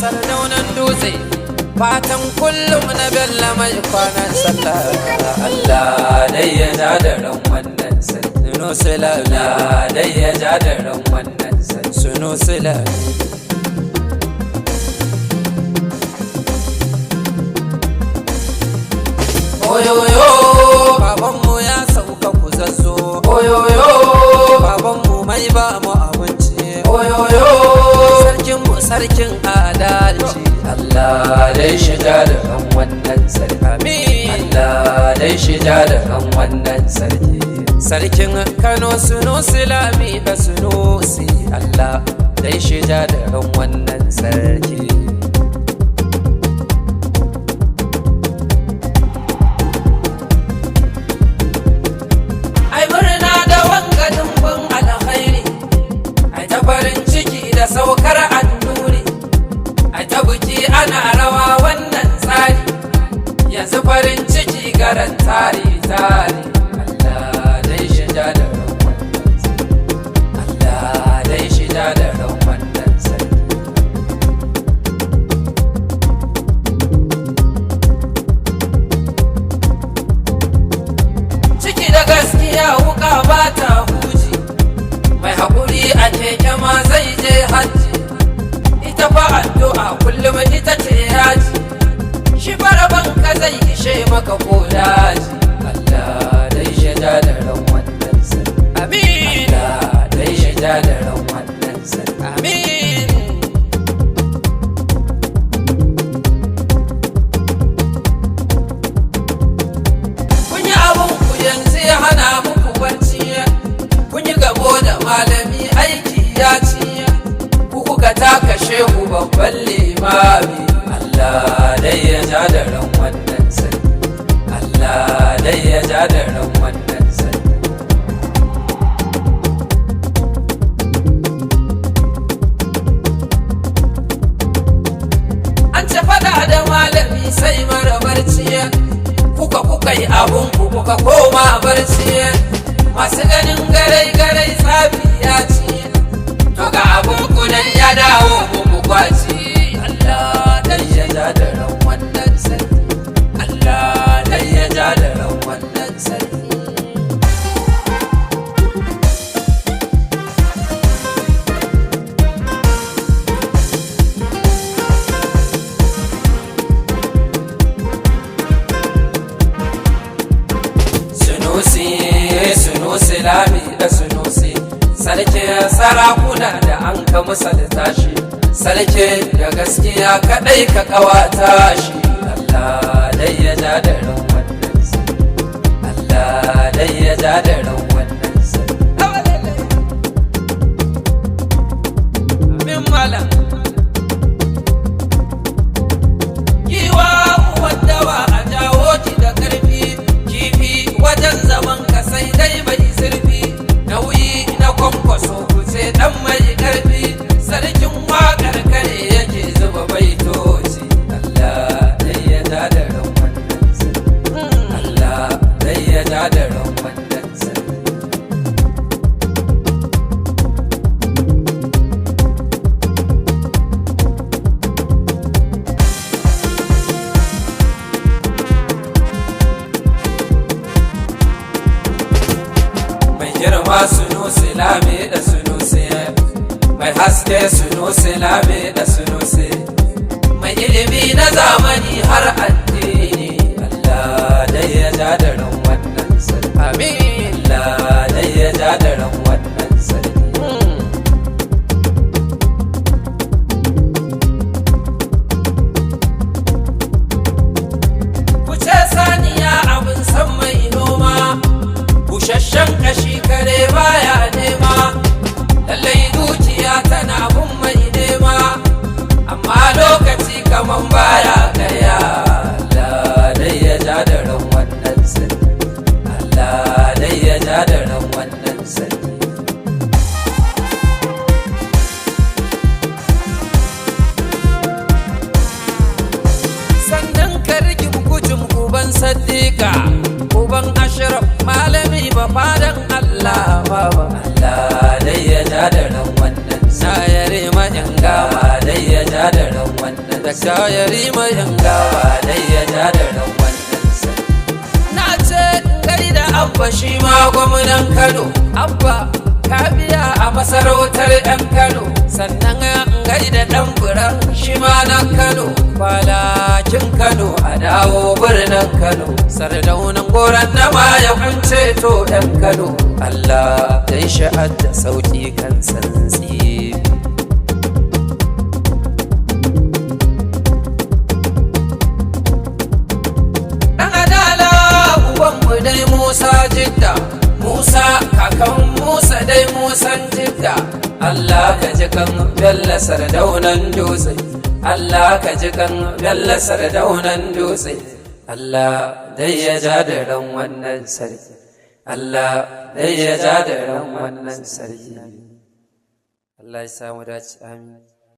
sardaunan dutse fatan kullum na bella mai kwanan sallah. Allah dai ya ja da ran wannan suno silami, dai ya ja da ran wannan suno silami. Oyoyo babanmu ya sauka ku zazzo, oyoyo babanmu mai ba mu abinci, oyoyo sarkinmu sarkin adalci. Allah dai shiga da kan wannan sarki, amin. Allah dai shiga da kan wannan sarki, sarkin Kano suno silami da sunusi. Allah dai shiga da kan wannan sarki. Saukar annuri ai ta buki ana rawa wannan tsari, yanzu farin ciki garan tari tari. Allah dai shida da ran wannan sarki, Allah dai shida da ran wannan sarki. Ciki da gaskiya wuka ba ta huji, mai haƙuri a keke ma zai je hajji. Ita fa addu'a kullum ita ce yaji, shi faraban ka zai ishe maka ko daji. Allah dai shaida da ran wannan sarki, amin. Allah dai shaida da ran wannan sarki, amin. Kun yi abun ku yanzu ya hana muku barci, kun yi gabo da malami aiki ya ci, ku kuka taka shehu babban limami. Allah dai ya ja da ran wannan sarki, Allah dai ya ja da ran wannan sarki. An ce fada da malami sai mara barci, kuka yi abun ku kuka koma barci, masu ganin garai-garai tsafi ya ci, to ga abun kunan ya dawo muku kwaci. Allah dai ya ja da ran wannan sarki, Allah dai ya ja da ran wannan sarki. Sunusi lami da sunusi, sarkin sarakuna da an ka misalta shi, sarki da gaskiya kadai ka kawata shi. Allah dai ya ja da ran wannan sarki, Allah dai ya ja da ran wannan sarki. Amin malam. Giwa wanda wa a jawo ki da karfi, kifi wajen zaman ka sai dai bai zurfi, nauyi na kwankwaso kuce dan mai karfi, sarkin waƙar kare yake zuba baitoci. Allah dai ya ja da ran wannan sarki, Allah dai ya ja da ran wannan sarki. Girma sunusi lami da sunusi, mai haske sunusi lami da sunusi, mai ilimi na zamani har addini. Allah dai ya ja da ran wannan sarki, amin. Allah dai ya ja da ran wannan sarki. Kuce saniya abin san mai noma, busasshen kashi kare baya nema, lallai dukiya tana gun mai nema, amma lokaci kaman baya kaya. Allah dai ya ja da ran wannan sarki, Allah dai ya ja da ran wannan sarki. Sannan ka rigi gujin uban Saddiqa, uban Ashraf malami ba fadan Allah baba. Allah dai ya ja da ran wannan, na yare ma in gama dai ya ja da ran wannan. ja ya rima yanga ba dai ya ja da ran wannan sarki. Na ce gaida abba shi ma gwamnan Kano, abba ka biya a masarautar 'yan Kano. Sannan gaida ɗan buran shi ma na Kano, falakin Kano a dawo birnin Kano. Sardaunan goron na ma ya kunce to 'yan Kano, Allah dai sha'ad da sauƙi kan santsi. Dai Musa Jidda, Musa kakan Musa dai Musan Jidda. Allah ka ji kan Bello Sardaunan Dutse, Allah ka ji kan Bello Sardaunan Dutse. Allah dai ya ja da ran wannan sarki, Allah dai ya ja da ran wannan sarki. Allah ya samu dace, amin.